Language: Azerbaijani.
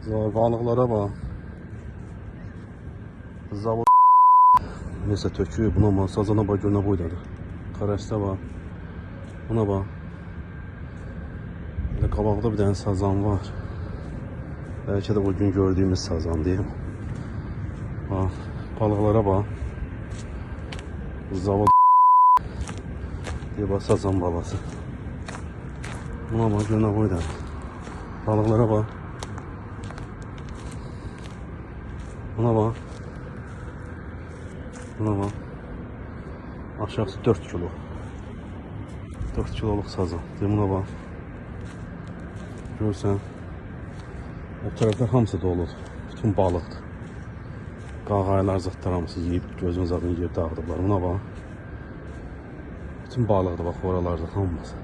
Balıqlara bax. Zavod nəsə töküyor. Buna bax, sazana bax, gör nə boydadır. Qarasda bax. Buna bax. Elə qabaqda bir dənə sazan var. Bəlkə də bugün gördüyümüz sazan deyim. Bax, balıqlara bax. Zavod diye bax, sazan balası. Buna bax, gör nə boydadır. Balıqlara bax. Buna bax. Buna bax. Aşağısı 4 kilo. 4 kiloluk sazan. Buna bax. Görürsən. O tərəfdə hamısı doludur. Bütün balıqdır. Qağaylar, zətlər hamısı yiyib, gözün zadını yiyib dağıdıblar. Buna bax. Bütün balıqdır bax, oralarda hamısı.